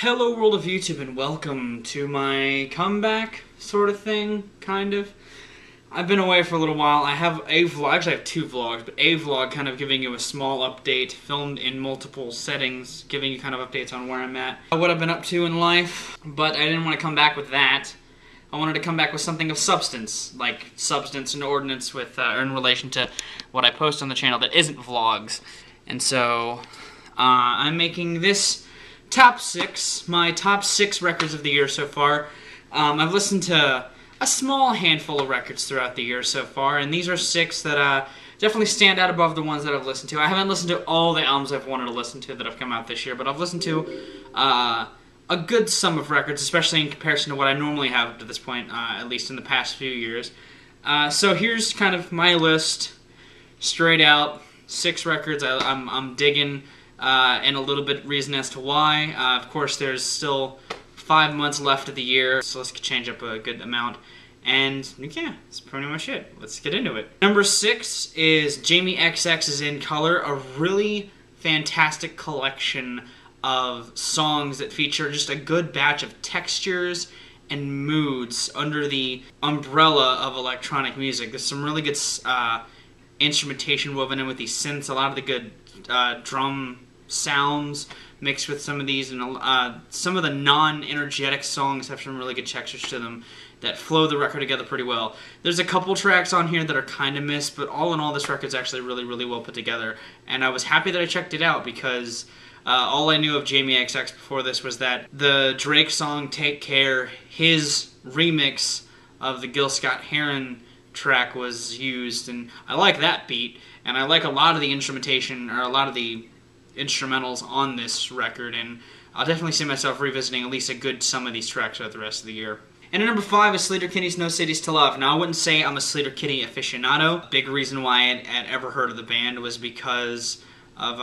Hello world of YouTube and welcome to my comeback sort of thing, kind of. I've been away for a little while. I have a vlog, actually I have two vlogs, but a vlog kind of giving you a small update, filmed in multiple settings, giving you kind of updates on where I'm at, what I've been up to in life, but I didn't want to come back with that. I wanted to come back with something of substance, like substance and ordinance with, in relation to what I post on the channel that isn't vlogs. And so, I'm making this top 6, my top 6 records of the year so far. I've listened to a small handful of records throughout the year so far, and these are 6 that definitely stand out above the ones that I've listened to. I haven't listened to all the albums I've wanted to listen to that have come out this year, but I've listened to a good sum of records, especially in comparison to what I normally have to this point, at least in the past few years. So here's kind of my list, straight out, 6 records I'm digging. And a little bit reason as to why. Of course, there's still 5 months left of the year, so let's change up a good amount. And yeah, that's pretty much it. Let's get into it. Number 6 is Jamie XX's In Color, a really fantastic collection of songs that feature just a good batch of textures and moods under the umbrella of electronic music. There's some really good instrumentation woven in with these synths, a lot of the good drum sounds mixed with some of these, and some of the non-energetic songs have some really good textures to them that flow the record together pretty well. There's a couple tracks on here that are kind of missed, but all in all, this record's actually really well put together, and I was happy that I checked it out because all I knew of Jamie XX before this was that the Drake song Take Care, his remix of the Gil Scott-Heron track was used, and I like that beat, and I like a lot of the instrumentation, or a lot of the instrumentals on this record, and I'll definitely see myself revisiting at least a good sum of these tracks throughout the rest of the year. And at number 5 is Sleater-Kinney's No Cities to Love. Now, I wouldn't say I'm a Sleater-Kinney aficionado. A big reason why I had ever heard of the band was because of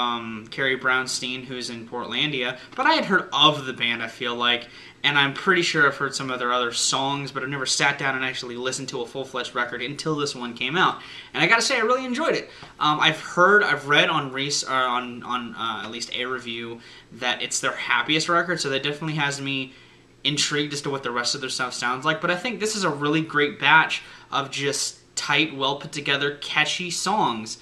Carrie Brownstein, who's in Portlandia, but I had heard of the band, I feel like, and I'm pretty sure I've heard some of their other songs, but I've never sat down and actually listened to a full-fledged record until this one came out. And I gotta say, I really enjoyed it. I've read on at least a review that it's their happiest record, so that definitely has me intrigued as to what the rest of their stuff sounds like. But I think this is a really great batch of just tight, well-put-together, catchy songs.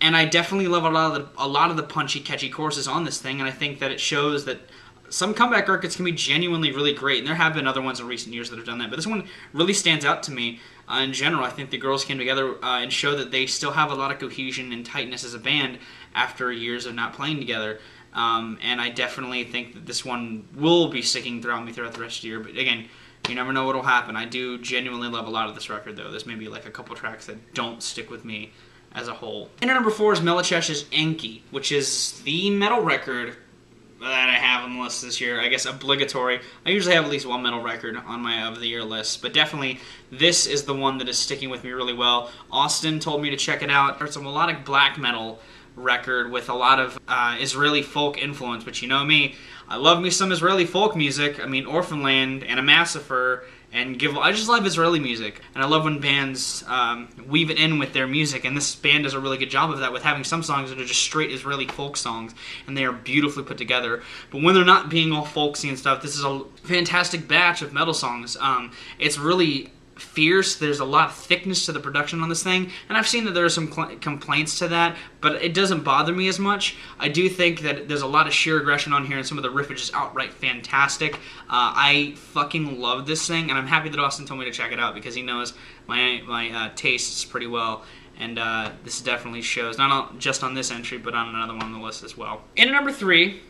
And I definitely love a lot of the punchy, catchy choruses on this thing, and I think that it shows that some comeback records can be genuinely really great, and there have been other ones in recent years that have done that, but this one really stands out to me. In general, I think the girls came together and showed that they still have a lot of cohesion and tightness as a band after years of not playing together, and I definitely think that this one will be sticking throughout the rest of the year, but again, you never know what will happen. I do genuinely love a lot of this record, though. There's maybe like a couple tracks that don't stick with me as a whole. And at number 4 is Melachesh's Inky, which is the metal record that I have on the list this year. I guess obligatory. I usually have at least one metal record on my of the year list, but definitely this is the one that is sticking with me really well. Austin told me to check it out. It's a melodic black metal record with a lot of Israeli folk influence, but you know me, I love me some Israeli folk music. I mean, Orphanland and A Massacre, and I just love Israeli music, and I love when bands weave it in with their music, and this band does a really good job of that with having some songs that are just straight Israeli folk songs, and they are beautifully put together. But when they're not being all folksy and stuff, this is a fantastic batch of metal songs. It's really fierce. There's a lot of thickness to the production on this thing, and I've seen that there are some complaints to that, but it doesn't bother me as much. I do think that there's a lot of sheer aggression on here, and some of the riffage is outright fantastic. I fucking love this thing, and I'm happy that Austin told me to check it out because he knows my tastes pretty well, and this definitely shows, not just on this entry, but on another one on the list as well. And at number 3,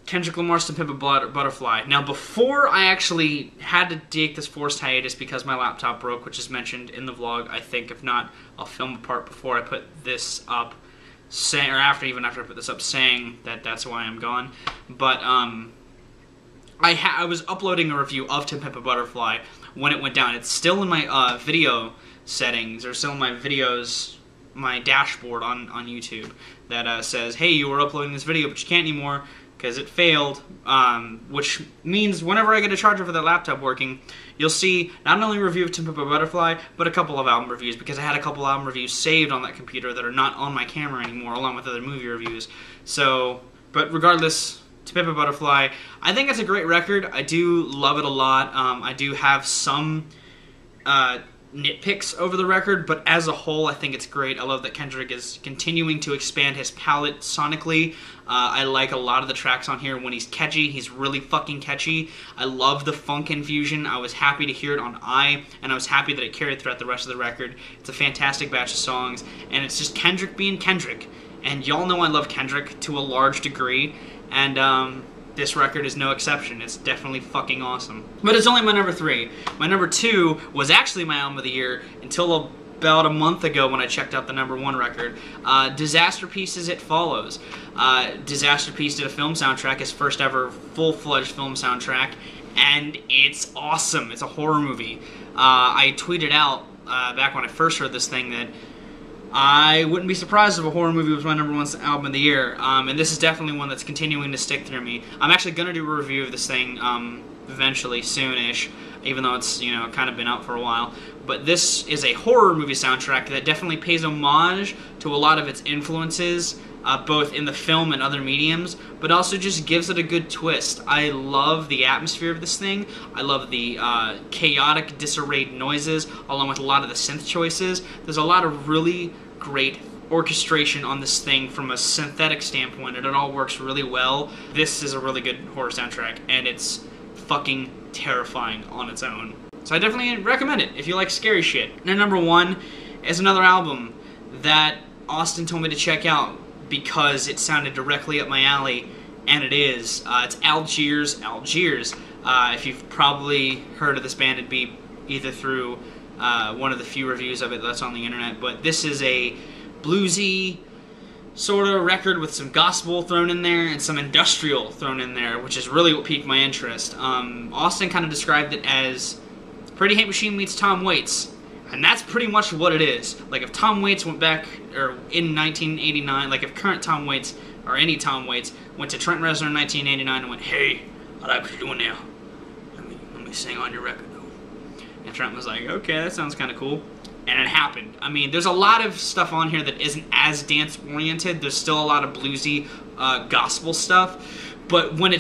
Kendrick Lamar's To Pimp a Butterfly. Now, before I actually had to take this forced hiatus because my laptop broke, which is mentioned in the vlog, I think. If not, I'll film a part before I put this up, or even after I put this up, saying that that's why I'm gone. But I was uploading a review of To Pimp a Butterfly when it went down. It's still in my video settings, or still in my videos, my dashboard on YouTube that says, hey, you were uploading this video, but you can't anymore because it failed, which means whenever I get a charger for that laptop working, you'll see not only a review of To Pimp a Butterfly, but a couple of album reviews, because I had a couple album reviews saved on that computer that are not on my camera anymore, along with other movie reviews. So, but regardless, To Pimp a Butterfly. I think it's a great record. I do love it a lot. I do have some nitpicks over the record, but as a whole, I think it's great. I love that Kendrick is continuing to expand his palette sonically. I like a lot of the tracks on here when he's catchy. He's really fucking catchy. I love the funk infusion. I was happy to hear it on I, and I was happy that it carried throughout the rest of the record. It's a fantastic batch of songs, and it's just Kendrick being Kendrick. And y'all know I love Kendrick to a large degree, and this record is no exception. It's definitely fucking awesome. But it's only my number 3. My number 2 was actually my album of the year until about a month ago when I checked out the number 1 record. Disaster Piece's It Follows. Disaster Piece did a film soundtrack, his first ever full-fledged film soundtrack, and it's awesome. It's a horror movie. I tweeted out back when I first heard this thing that I wouldn't be surprised if a horror movie was my number 1 album of the year, and this is definitely one that's continuing to stick through me. I'm actually going to do a review of this thing eventually, soonish, even though it's, you know, kind of been out for a while. But this is a horror movie soundtrack that definitely pays homage to a lot of its influences, both in the film and other mediums, but also just gives it a good twist. I love the atmosphere of this thing. I love the chaotic, disarrayed noises, along with a lot of the synth choices. There's a lot of really great orchestration on this thing from a synthetic standpoint, and it all works really well. This is a really good horror soundtrack, and it's fucking terrifying on its own. So I definitely recommend it if you like scary shit. Now, number 1 is another album that Austin told me to check out because it sounded directly up my alley, and it is. It's Algiers. Algiers. If you've probably heard of this band, it'd be either through one of the few reviews of it that's on the internet, but this is a bluesy sort of record with some gospel thrown in there and some industrial thrown in there, which is really what piqued my interest. Austin kind of described it as Pretty Hate Machine meets Tom Waits, and that's pretty much what it is. Like, if Tom Waits went back, or in 1989, like if current Tom Waits, or any Tom Waits, went to Trent Reznor in 1989 and went, "Hey, I like what you're doing now. Let me sing on your record, though." And Trent was like, "Okay, that sounds kind of cool." And it happened. I mean, there's a lot of stuff on here that isn't as dance-oriented. There's still a lot of bluesy gospel stuff. But when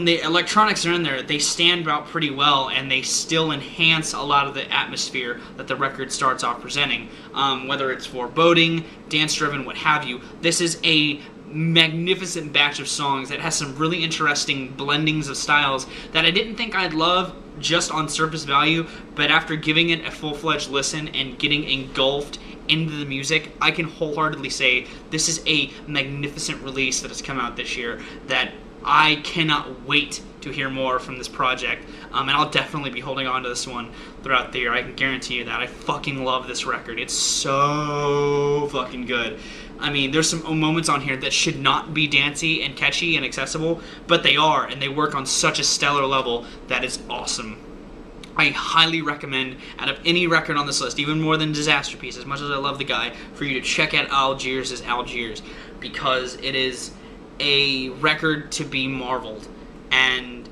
the electronics are in there, they stand out pretty well, and they still enhance a lot of the atmosphere that the record starts off presenting. Whether it's foreboding, dance-driven, what have you. This is a magnificent batch of songs that has some really interesting blendings of styles that I didn't think I'd love just on surface value, but after giving it a full-fledged listen and getting engulfed into the music, I can wholeheartedly say this is a magnificent release that has come out this year that I cannot wait to hear more from this project, and I'll definitely be holding on to this one throughout the year. I can guarantee you that. I fucking love this record. It's so fucking good. I mean, there's some moments on here that should not be dancey and catchy and accessible, but they are, and they work on such a stellar level that is awesome. I highly recommend, out of any record on this list, even more than Disaster Piece, as much as I love the guy, for you to check out Algiers' Algiers, because it is a record to be marveled and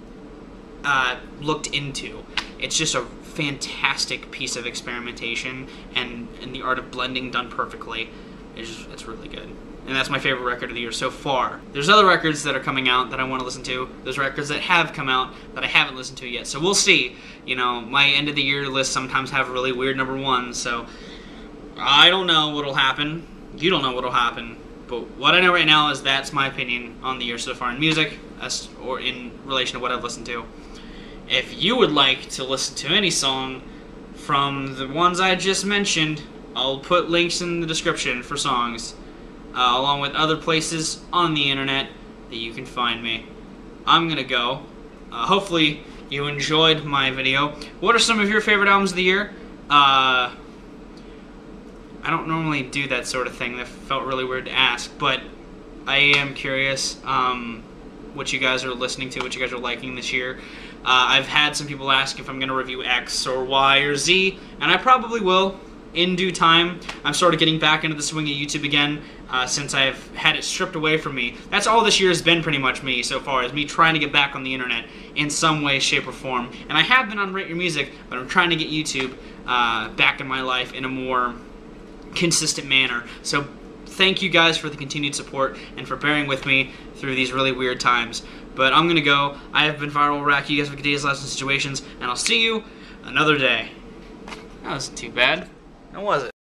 looked into. It's just a fantastic piece of experimentation and the art of blending done perfectly. It's really good. And that's my favorite record of the year so far. There's other records that are coming out that I want to listen to. There's records that have come out that I haven't listened to yet. So we'll see. You know, my end of the year lists sometimes have really weird number 1s, so I don't know what'll happen. You don't know what'll happen. But what I know right now is that's my opinion on the year so far in music, or in relation to what I've listened to. If you would like to listen to any song from the ones I just mentioned, I'll put links in the description for songs, along with other places on the internet that you can find me. I'm gonna go. Hopefully you enjoyed my video. What are some of your favorite albums of the year? I don't normally do that sort of thing. That felt really weird to ask, but I am curious what you guys are listening to, what you guys are liking this year. I've had some people ask if I'm going to review X or Y or Z, and I probably will in due time. I'm sort of getting back into the swing of YouTube again since I've had it stripped away from me. That's all this year has been pretty much me so far, is me trying to get back on the internet in some way, shape, or form. And I have been on Rate Your Music, but I'm trying to get YouTube back in my life in a more consistent manner. So thank you guys for the continued support and for bearing with me through these really weird times. But I'm gonna go. I have been ViralRak. You guys have continued lives and situations, and I'll see you another day. That wasn't too bad. How was it?